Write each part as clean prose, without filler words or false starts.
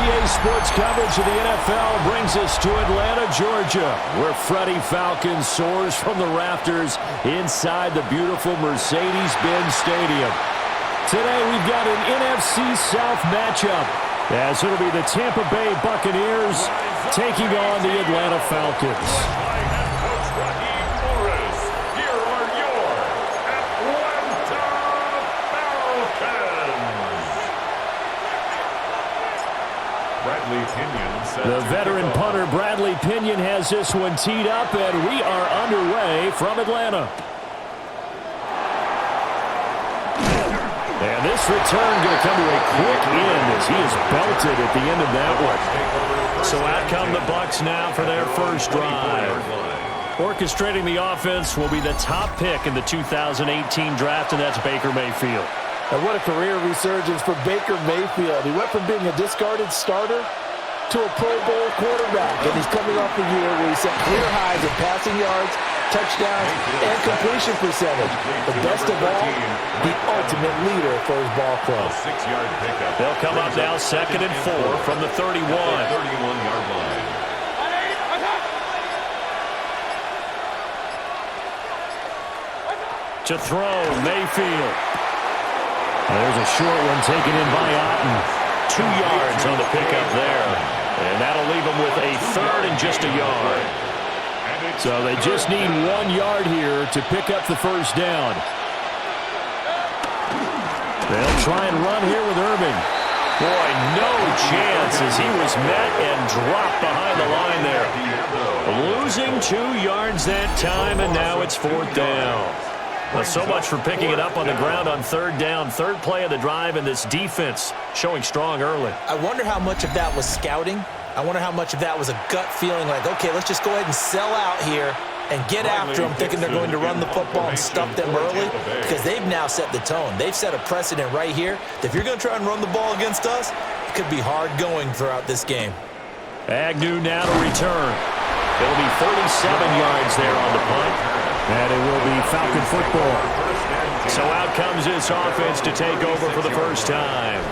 EA Sports coverage of the NFL brings us to Atlanta, Georgia, where Freddie Falcons soars from the rafters inside the beautiful Mercedes-Benz Stadium. Today we've got an NFC South matchup, as it'll be the Tampa Bay Buccaneers taking on the Atlanta Falcons. The veteran punter Bradley Pinion has this one teed up, and we are underway from Atlanta. And this return going to come to a quick end as he is belted at the end of that one. So out come the Bucs now for their first drive. Orchestrating the offense will be the top pick in the 2018 draft, and that's Baker Mayfield. And what a career resurgence for Baker Mayfield. He went from being a discarded starter to a Pro Bowl quarterback, and he's coming off a year where he set clear highs in passing yards, touchdowns, and completion percentage. But best of all, the ultimate leader for his ball club. They'll come up now 2nd and 4 from the 31. 31-yard line. To throw, Mayfield. There's a short one taken in by Otten. 2 yards on the pickup there. And that'll leave them with a 3rd and just a yard. So they just need 1 yard here to pick up the first down. They'll try and run here with Irving. Boy, no chance as he was met and dropped behind the line there. Losing 2 yards that time, and now it's 4th down. Well, so much for picking it up on the ground on 3rd down. 3rd play of the drive, and this defense showing strong early. I wonder how much of that was scouting. I wonder how much of that was a gut feeling like, okay, let's just go ahead and sell out here and get after them, thinking they're going to run the football and stuff them early, because they've now set the tone. They've set a precedent right here. If you're going to try and run the ball against us, it could be hard going throughout this game. Agnew now to return. It'll be 37 yards there on the punt. And it will be Falcon football. So out comes this offense to take over for the first time.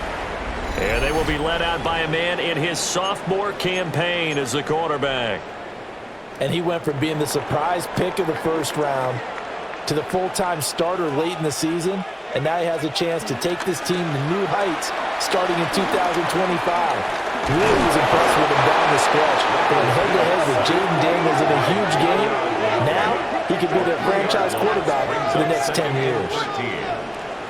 And they will be led out by a man in his sophomore campaign as the quarterback. And he went from being the surprise pick of the first round to the full-time starter late in the season. And now he has a chance to take this team to new heights starting in 2025. Really was impressed with him down the stretch. Going head-to-head with Jaden Daniels in a huge game. Now he could be their franchise quarterback for the next 10 years.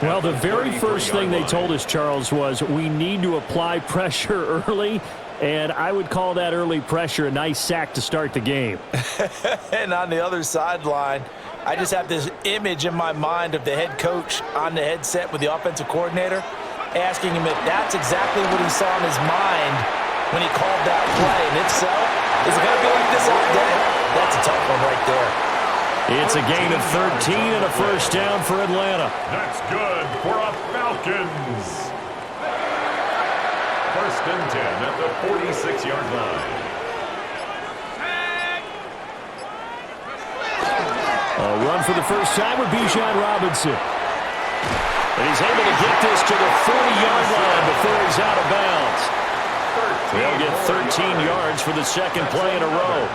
Well, the very first thing they told us, Charles, was we need to apply pressure early, and I would call that early pressure a nice sack to start the game. And on the other sideline, I just have this image in my mind of the head coach on the headset with the offensive coordinator asking him if that's exactly what he saw in his mind when he called that play. And if so, is it going to be like this all day? That's a tough one right there. It's a gain of 13 and a first down for Atlanta. That's good for a Falcons. 1st and 10 at the 46-yard line. A run for the first time with Bijan Robinson. And he's able to get this to the 40-yard line before he's out of bounds. They'll get 13 yards for the 2nd play in a row.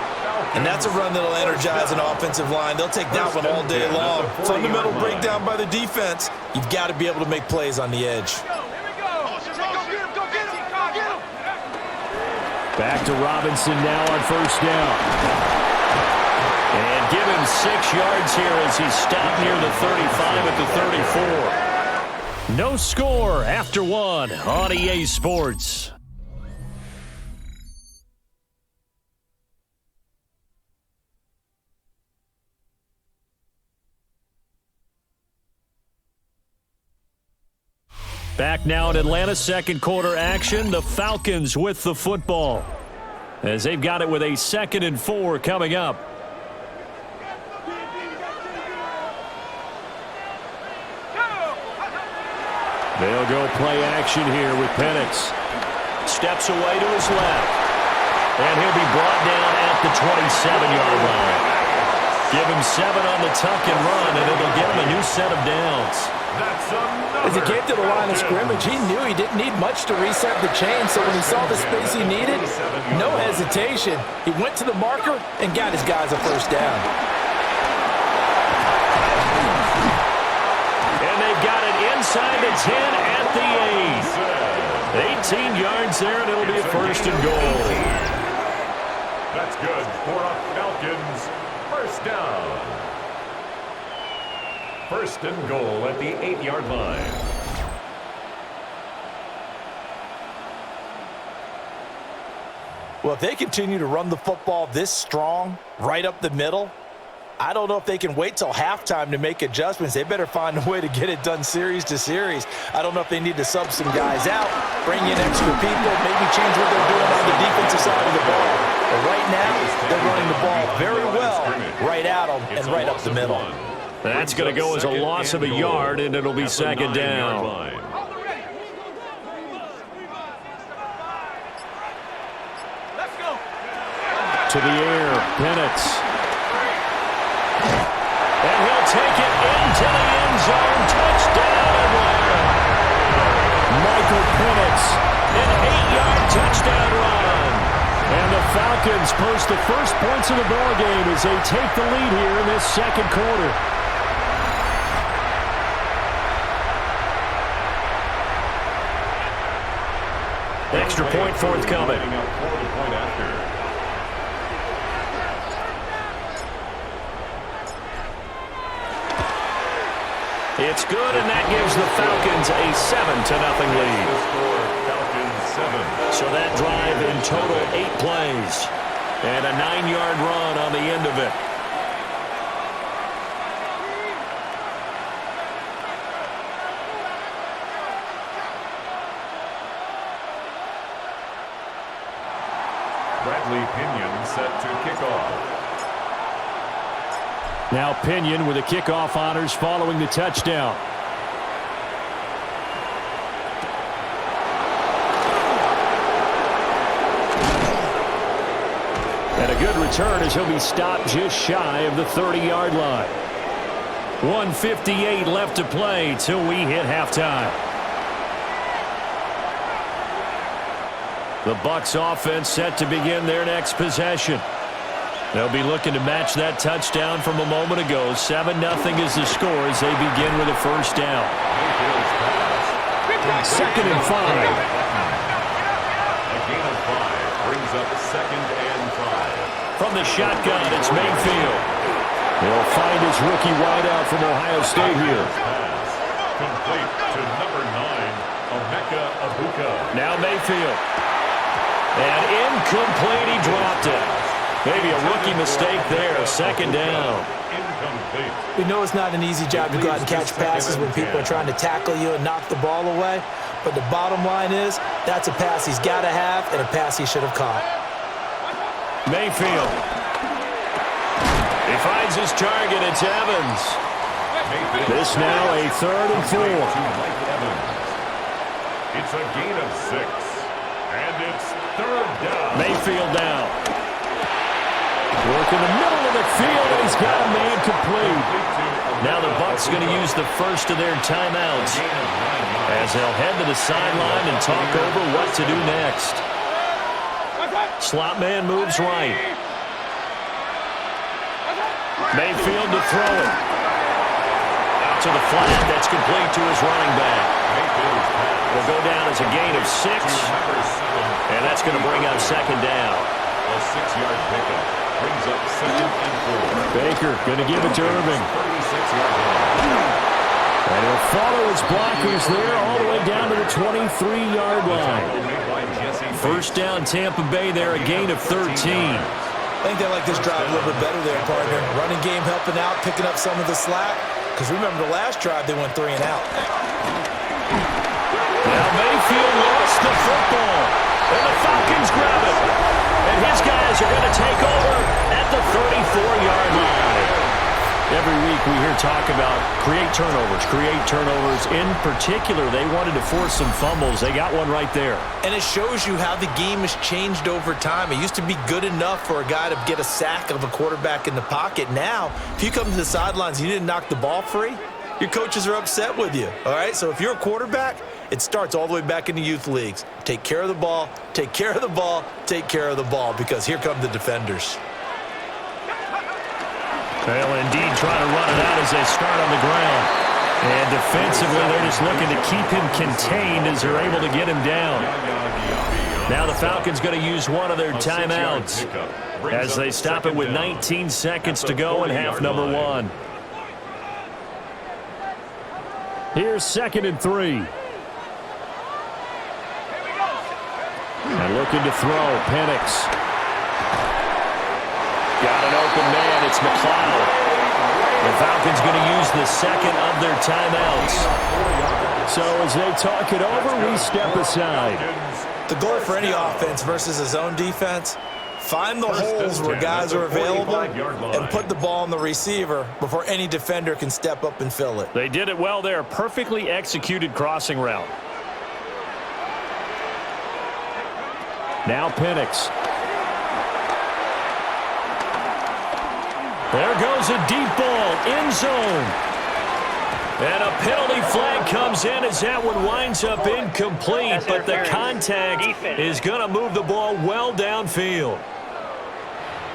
And that's a run that'll energize an offensive line. They'll take that one all day long. Fundamental breakdown by the defense. You've got to be able to make plays on the edge. Back to Robinson now on first down. And give him 6 yards here as he stopped near the 35 at the 34. No score after 1 on EA Sports. Back now in Atlanta, 2nd quarter action. The Falcons with the football as they've got it with a 2nd and 4 coming up. They'll go play action here with Penix. Steps away to his left. And he'll be brought down at the 27-yard line. Give him 7 on the tuck and run, and it'll get him a new set of downs. As he came to the line of scrimmage, he knew he didn't need much to reset the chain, so when he saw the space he needed, no hesitation. He went to the marker and got his guys a first down. And they've got it inside the 10 at the 8. 18 yards there, and it'll be a first and goal. That's good for a Falcons first down. First and goal at the 8-yard line. Well, if they continue to run the football this strong, right up the middle, I don't know if they can wait till halftime to make adjustments. They better find a way to get it done series to series. I don't know if they need to sub some guys out, bring in extra people, maybe change what they're doing on the defensive side of the ball. But right now, they're running the ball very well right at them and right up the middle. That's going to go as a loss of a yard, and it'll be second down. To the air, Bennett. And he'll take it into the end zone. Touchdown. Michael Penix, an 8-yard touchdown run. And the Falcons post the first points of the ball game as they take the lead here in this second quarter. Extra point forthcoming. It's good, and that gives the Falcons a 7-0 lead. So that drive in total 8 plays. And a 9-yard run on the end of it. Bradley Pinion set to kick off. Now Pinion with the kickoff honors following the touchdown. And a good return as he'll be stopped just shy of the 30-yard line. 1:58 left to play till we hit halftime. The Bucs offense set to begin their next possession. They'll be looking to match that touchdown from a moment ago. 7-0 is the score as they begin with a first down. Second and 5. A gain of 5 brings up second and 5. From the shotgun, it's Mayfield. He'll find his rookie wideout from Ohio State here. Complete to number 9, Emeka Egbuka. Now Mayfield. And incomplete, he dropped it. Maybe a rookie mistake there. Second down. Incomplete. We know it's not an easy job to go out and catch passes when people are trying to tackle you and knock the ball away. But the bottom line is, that's a pass he's got to have and a pass he should have caught. Mayfield. He finds his target. It's Evans. This now a 3rd and 4. It's a gain of 6. And it's 3rd down. Mayfield down. Work in the middle of the field, and he's got a man complete. Now the Bucs going to use the first of their timeouts as they'll head to the sideline and talk over what to do next. Slot man moves right. Mayfield to throw it. Out to the flat. That's complete to his running back. Will go down as a gain of 6. And that's going to bring up second down. A 6-yard pickup. Brings up second and 4. Baker going to give it to Irving. 36-yard line. And he'll follow his blockers there all the way down to the 23-yard line. First down Tampa Bay there, a gain of 13. I think they like this drive a little bit better there, partner. Running game helping out, picking up some of the slack. Because remember the last drive, they went 3 and out. Now Mayfield lost the football. And the Falcons grab it. And his guys are going to take over at the 34-yard line. If every week we hear talk about create turnovers. In particular, they wanted to force some fumbles. They got one right there. And it shows you how the game has changed over time. It used to be good enough for a guy to get a sack of a quarterback in the pocket. Now, if you come to the sidelines and you didn't knock the ball free, your coaches are upset with you. All right, so if you're a quarterback, it starts all the way back in the youth leagues. Take care of the ball, take care of the ball, take care of the ball, because here come the defenders. They'll indeed try to run it out as they start on the ground. And defensively, they're just looking to keep him contained as they're able to get him down. Now the Falcons going to use one of their timeouts as they stop it with 19 seconds to go in half number one. Here's 2nd and 3. And looking to throw, Penix. Got an open man, it's McLeod. The Falcons going to use the second of their timeouts. So as they talk it over, we step aside. The goal for any offense versus a zone defense, find the holes where guys are available and put the ball on the receiver before any defender can step up and fill it. They did it well there. Perfectly executed crossing route. Now Penix. There goes a deep ball, end zone. And a penalty flag comes in as that one winds up incomplete, but the contact is going to move the ball well downfield.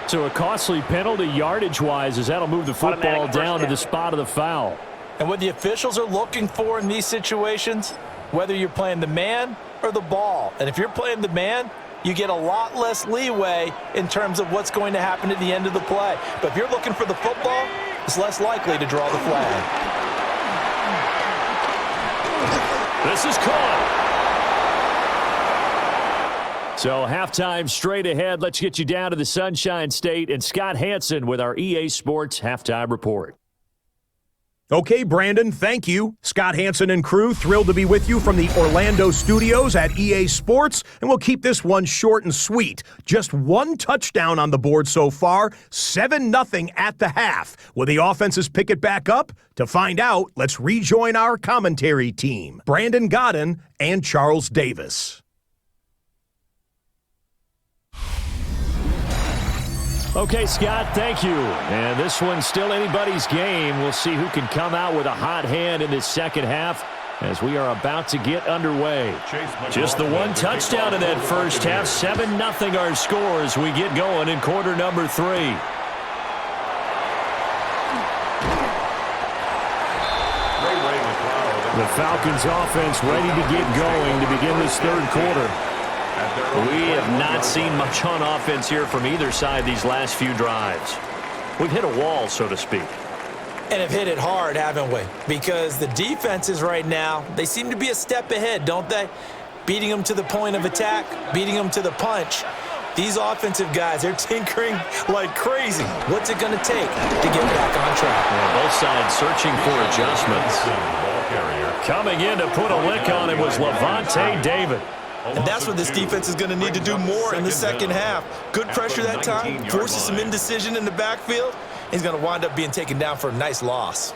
So a costly penalty yardage-wise as that'll move the football down to the spot of the foul. And what the officials are looking for in these situations, whether you're playing the man or the ball, and if you're playing the man, you get a lot less leeway in terms of what's going to happen at the end of the play. But if you're looking for the football, it's less likely to draw the flag. This is caught. So halftime straight ahead. Let's get you down to the Sunshine State and Scott Hanson with our EA Sports Halftime Report. Okay, Brandon, thank you. Scott Hanson and crew, thrilled to be with you from the Orlando studios at EA Sports, and we'll keep this one short and sweet. Just one touchdown on the board so far, 7-0 at the half. Will the offenses pick it back up? To find out, let's rejoin our commentary team, Brandon Godden and Charles Davis. Okay, Scott, thank you. And this one's still anybody's game. We'll see who can come out with a hot hand in this second half as we are about to get underway. Just the one touchdown in that first half. 7-0 our score as we get going in quarter number 3. The Falcons offense ready to get going to begin this third quarter. We have not seen much on offense here from either side these last few drives. We've hit a wall, so to speak. And have hit it hard, haven't we? Because the defenses right now, they seem to be a step ahead, don't they? Beating them to the point of attack, beating them to the punch. These offensive guys, they're tinkering like crazy. What's it going to take to get back on track? Well, both sides searching for adjustments. Coming in to put a lick on it was Levante David. And that's what this defense is going to need to do more in the second half. Good pressure that time, forces some indecision in the backfield. He's going to wind up being taken down for a nice loss.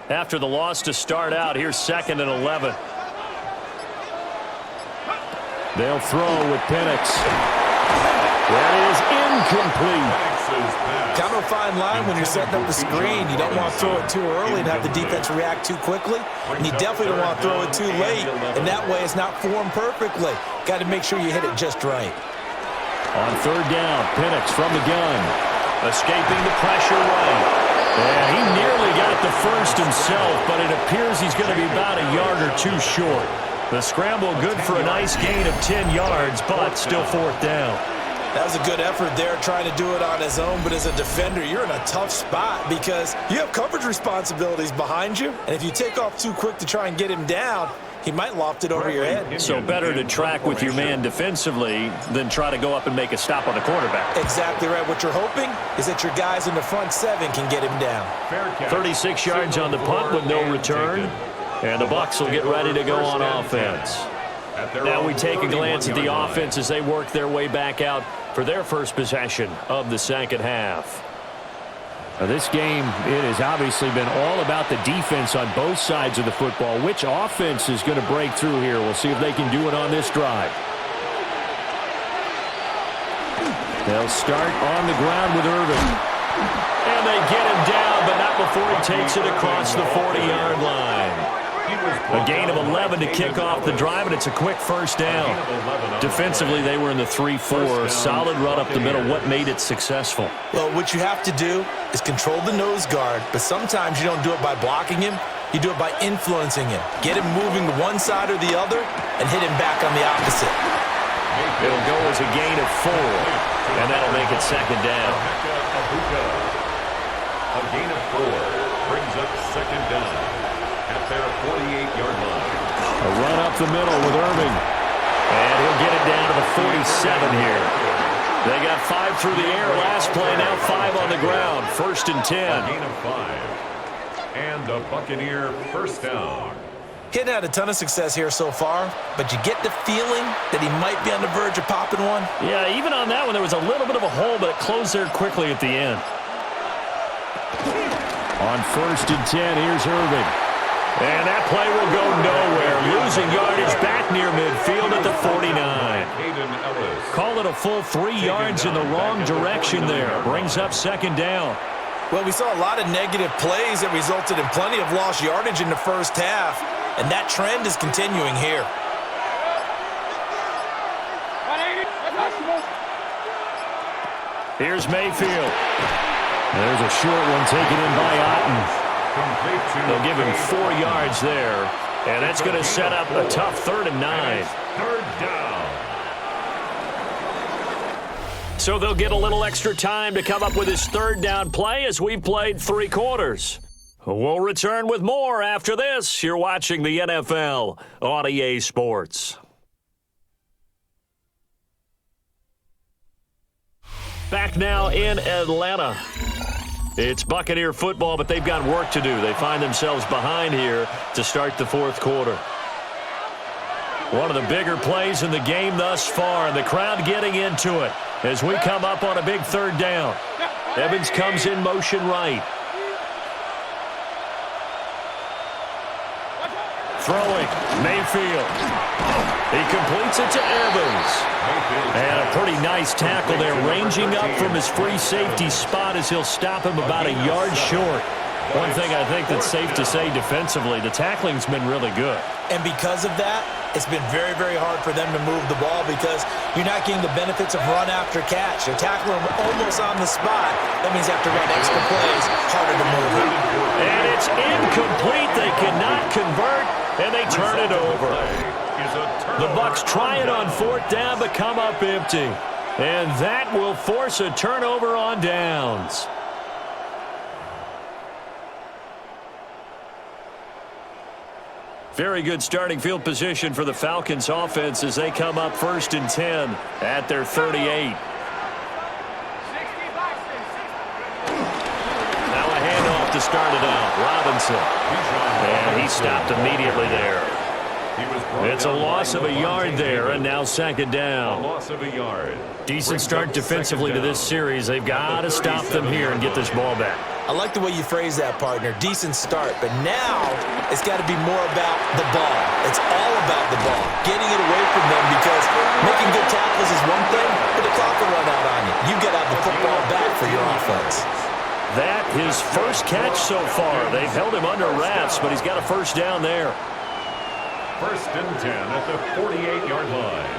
After the loss to start out, here's 2nd and 11. They'll throw with Penix. That is incomplete. Kind of a fine line when you're setting up the screen. You don't want to throw it too early and have the defense react too quickly. And you definitely don't want to throw it too late. And that way it's not formed perfectly. Got to make sure you hit it just right. On third down, Penix from the gun. Escaping the pressure right. And he nearly got the first himself, but it appears he's going to be about a yard or two short. The scramble good for a nice gain of 10 yards, but still 4th down. That was a good effort there trying to do it on his own, but as a defender, you're in a tough spot because you have coverage responsibilities behind you, and if you take off too quick to try and get him down, he might loft it over your head. So better to track with your man defensively than try to go up and make a stop on the quarterback. Exactly right. What you're hoping is that your guys in the front 7 can get him down. 36 yards on the punt with no return, and the Bucs will get ready to go on offense. Now we take a glance at the offense as they work their way back out for their first possession of the second half. This game, it has obviously been all about the defense on both sides of the football. Which offense is going to break through here? We'll see if they can do it on this drive. They'll start on the ground with Irvin. And they get him down, but not before he takes it across the 40-yard line. A gain of 11 to kick off the drive, and it's a quick first down. Defensively, they were in the 3-4. Solid run up the middle. What made it successful? Well, what you have to do is control the nose guard, but sometimes you don't do it by blocking him. You do it by influencing him. Get him moving to one side or the other and hit him back on the opposite. It'll go as a gain of 4, and that'll make it second down. A gain of 4 brings up second down at their 48-yard line. A run up the middle with Irving. And he'll get it down to the 47 here. They got 5 through the air last play, now 5 on the ground. First and 10. A gain of 5. And a Buccaneer first down. He hadn't had a ton of success here so far, but you get the feeling that he might be on the verge of popping one. Yeah, even on that one, there was a little bit of a hole, but it closed there quickly at the end. On first and 10, here's Irving. And that play will go nowhere. Losing yardage back near midfield at the 49. Call it a full 3 yards in the wrong direction there. Brings up second down. Well, we saw a lot of negative plays that resulted in plenty of lost yardage in the first half, and that trend is continuing here. Here's Mayfield. There's a short one taken in by Otten. They'll give him 4 yards there, and that's going to set up a tough 3rd and 9. Third down. So they'll get a little extra time to come up with his 3rd down play as we've played 3 quarters. We'll return with more after this. You're watching the NFL on EA Sports. Back now in Atlanta. It's Buccaneer football, but they've got work to do. They find themselves behind here to start the 4th quarter. One of the bigger plays in the game thus far, and the crowd getting into it as we come up on a big 3rd down. Evans comes in motion right. Throwing, Mayfield. He completes it to Evans. And a pretty nice tackle there, ranging up from his free safety spot as he'll stop him about a yard short. One thing I think that's safe to say defensively, the tackling's been really good. And because of that, it's been very, very hard for them to move the ball because you're not getting the benefits of run after catch. They're tackling him almost on the spot. That means they have to run extra plays, harder to move him. And it's incomplete. They cannot convert, and they turn it over. The Bucs try it on 4th down, but come up empty. And that will force a turnover on downs. Very good starting field position for the Falcons offense as they come up 1st and 10 at their 38. Now a handoff to start it out. Robinson. And he stopped immediately there. It's a loss of a yard there, and now second down. A loss of a yard. Decent start defensively to this series. They've got to stop them here and get this ball back. I like the way you phrase that, partner. Decent start, but now it's got to be more about the ball. It's all about the ball, getting it away from them because making good tackles is one thing, but the clock will run out on you. You got to have the football back for your offense. That his first catch so far. They've held him under wraps, but he's got a first down there. 1st and 10 at the 48-yard line.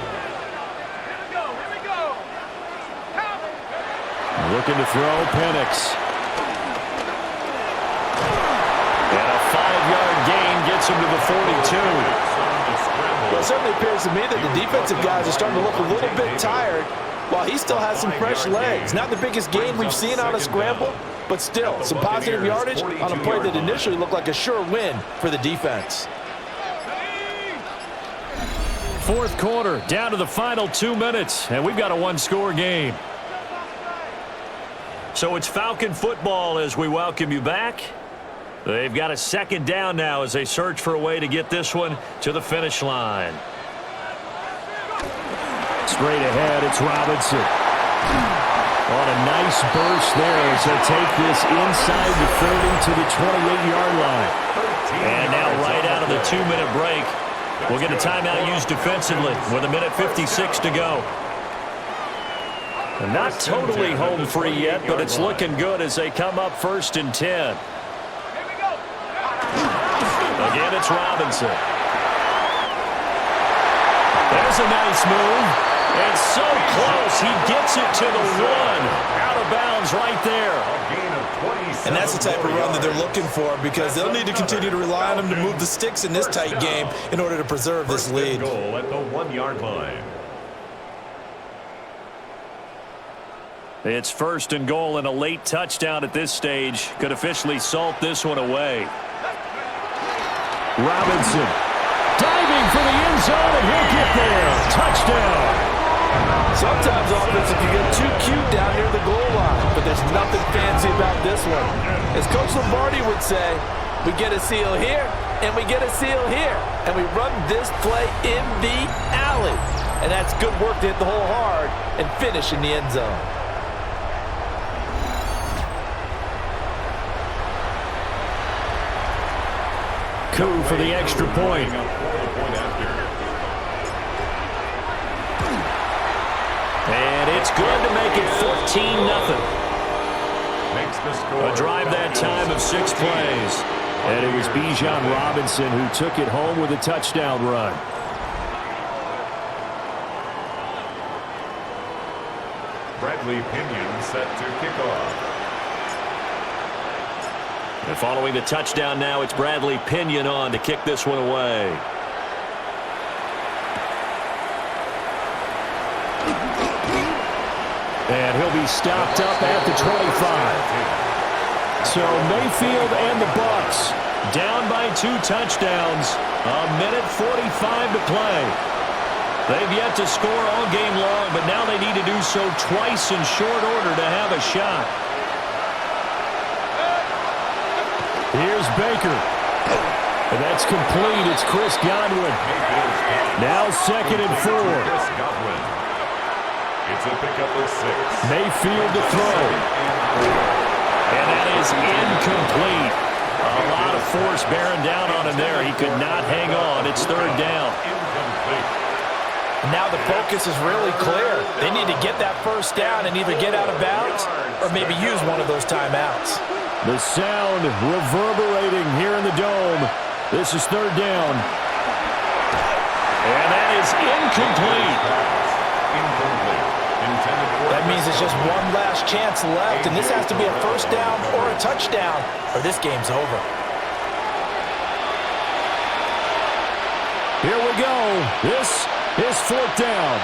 Here we go. Looking to throw, Penix. And a 5-yard gain gets him to the 42. Well, it certainly appears to me that the defensive guys are starting to look a little bit tired while he still has some fresh legs. Not the biggest gain we've seen on a scramble, but still some positive yardage on a play that initially looked like a sure win for the defense. 4th quarter, down to the final 2 minutes, and we've got a 1-score game. So it's Falcon football as we welcome you back. They've got a second down now as they search for a way to get this one to the finish line. Straight ahead, it's Robinson. On a nice burst there as he'll take this inside the 30 to the 28-yard line. And now right out of the 2-minute break, we'll get a timeout used defensively with 1:56 to go. And not totally home free yet, but it's looking good as they come up 1st and 10. Again, it's Robinson. There's a nice move. And so close, he gets it to the 1. Out of bounds right there. And that's the type of run that they're looking for, because they'll need to continue to rely on him to move the sticks in this tight game in order to preserve this lead. Goal at the 1-yard line. It's 1st and goal, and a late touchdown at this stage could officially salt this one away. Robinson diving for the end zone, and he'll get there. Touchdown. Sometimes offense can get too cute down near the goal line, but there's nothing fancy about this one. As Coach Lombardi would say, we get a seal here, and we get a seal here, and we run this play in the alley. And that's good work to hit the hole hard and finish in the end zone. Coup for the extra point. And it's good to make it 14-0. A drive that time of 6 plays. And it was Bijan Robinson who took it home with a touchdown run. Bradley Pinion set to kick off. And following the touchdown now, it's Bradley Pinion on to kick this one away. And he'll be stopped up at the 25. So Mayfield and the Bucs down by 2 touchdowns. 1:45 to play. They've yet to score all game long, but now they need to do so twice in short order to have a shot. Here's Baker. And that's complete. It's Chris Godwin. Now 2nd and 4. It's a pickup of 6. Mayfield to throw. And that is incomplete. A lot of force bearing down on him there. He could not hang on. It's 3rd down. Now the focus is really clear. They need to get that 1st down and either get out of bounds or maybe use one of those timeouts. The sound reverberating here in the dome. This is 3rd down. And that is incomplete. That means it's just one last chance left, and this has to be a 1st down or a touchdown, or this game's over. Here we go. This is 4th down.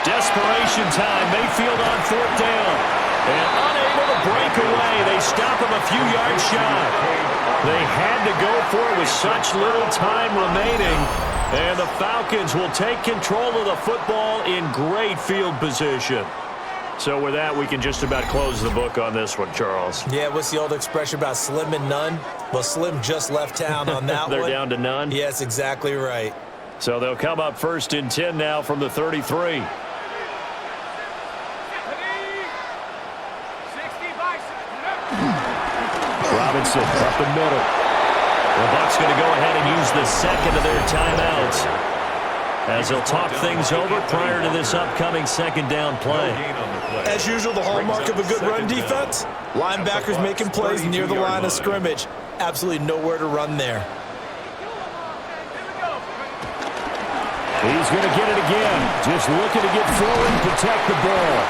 Desperation time. Mayfield on 4th down. And unable to break away. They stop him a few yards shy. They had to go for it with such little time remaining. And the Falcons will take control of the football in great field position. So with that, we can just about close the book on this one, Charles. Yeah, what's the old expression about slim and none? Well, Slim just left town on that They're one. down to none? Yes, exactly right. So they'll come up 1st and 10 now from the 33. Robinson up the middle. The Bucs going to go ahead and use the 2nd of their timeouts as they'll talk things over prior to this upcoming 2nd down play. As usual, the hallmark of a good run defense, linebackers making plays near the line of scrimmage. Absolutely nowhere to run there. He's going to get it again. Just looking to get forward and protect the ball.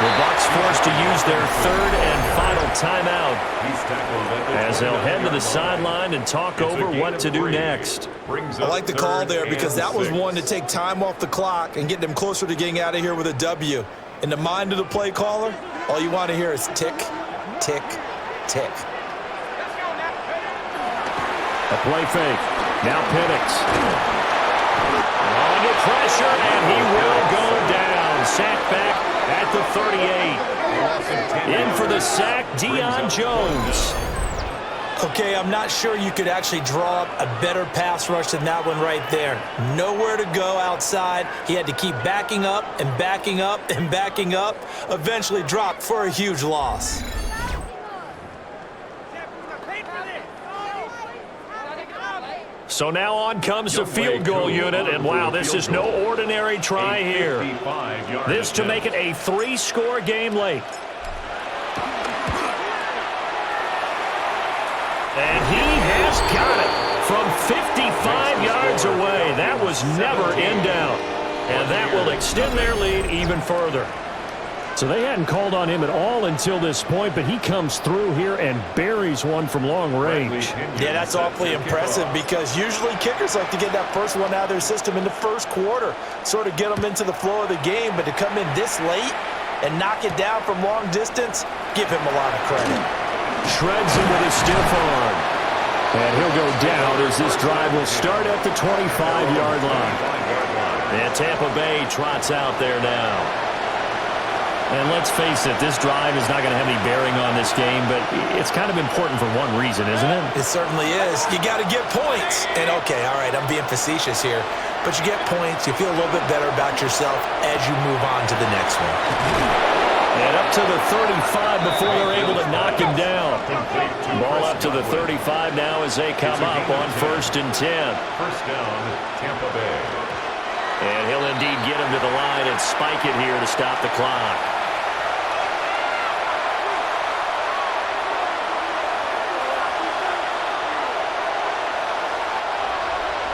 The Bucs forced to use their 3rd and final timeout as they'll head to the sideline and talk over what to do next. I like the call there because that was one to take time off the clock and get them closer to getting out of here with a W. In the mind of the play caller, all you want to hear is tick, tick, tick. A play fake. Now Penix. Under pressure, and he will go down. Sacked back at the 38. In for the sack, Deion Jones. Okay, I'm not sure you could actually draw up a better pass rush than that one right there. Nowhere to go outside. He had to keep backing up and backing up and backing up. Eventually dropped for a huge loss. So now on comes the field goal unit, and wow, this is no ordinary try here. This to make it a 3-score game late. And he has got it from 55 yards away. That was never in doubt. And that will extend their lead even further. So they hadn't called on him at all until this point, but he comes through here and buries one from long range. Yeah, that's awfully impressive because usually kickers like to get that first one out of their system in the first quarter, sort of get them into the flow of the game, but to come in this late and knock it down from long distance, give him a lot of credit. Shreds him with a stiff arm. And he'll go down as this drive will start at the 25-yard line. And Tampa Bay trots out there now. And let's face it, this drive is not going to have any bearing on this game, but it's kind of important for one reason, isn't it? It certainly is. You got to get points. And okay, all right, I'm being facetious here, but you get points, you feel a little bit better about yourself as you move on to the next one. And up to the 35 before they're able to knock him down. Ball up to the 35 now as they come up on 1st and 10. First down, Tampa Bay. And he'll indeed get him to the line and spike it here to stop the clock.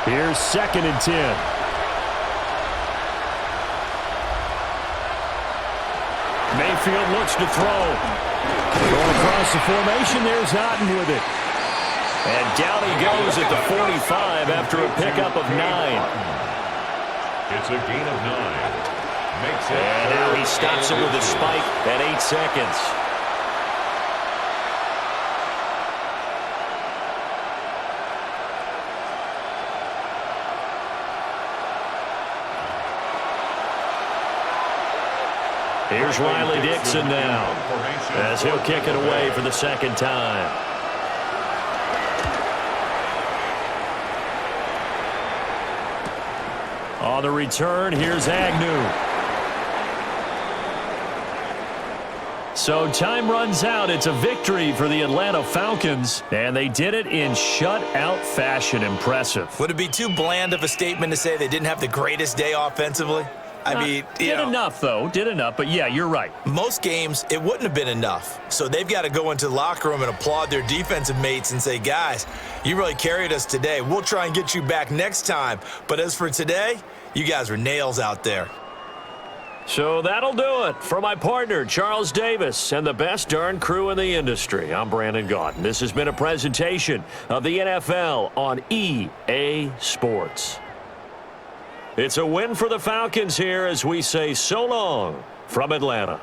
Here's 2nd and 10. Mayfield looks to throw. Going across the formation, there's Otten with it. And down he goes at the 45 after a pickup of 9. It's a gain of 9. Makes it. And now he stops it with a spike at 8 seconds. Here's Riley Dixon now as he'll kick it away for the 2nd time. On the return, here's Agnew. So time runs out. It's a victory for the Atlanta Falcons, and they did it in shutout fashion. Impressive. Would it be too bland of a statement to say they didn't have the greatest day offensively? I mean, did enough, though. Did enough. But, yeah, you're right. Most games, it wouldn't have been enough. So they've got to go into the locker room and applaud their defensive mates and say, guys, you really carried us today. We'll try and get you back next time. But as for today, you guys were nails out there. So that'll do it for my partner, Charles Davis, and the best darn crew in the industry. I'm Brandon Gaudin. This has been a presentation of the NFL on EA Sports. It's a win for the Falcons here as we say so long from Atlanta.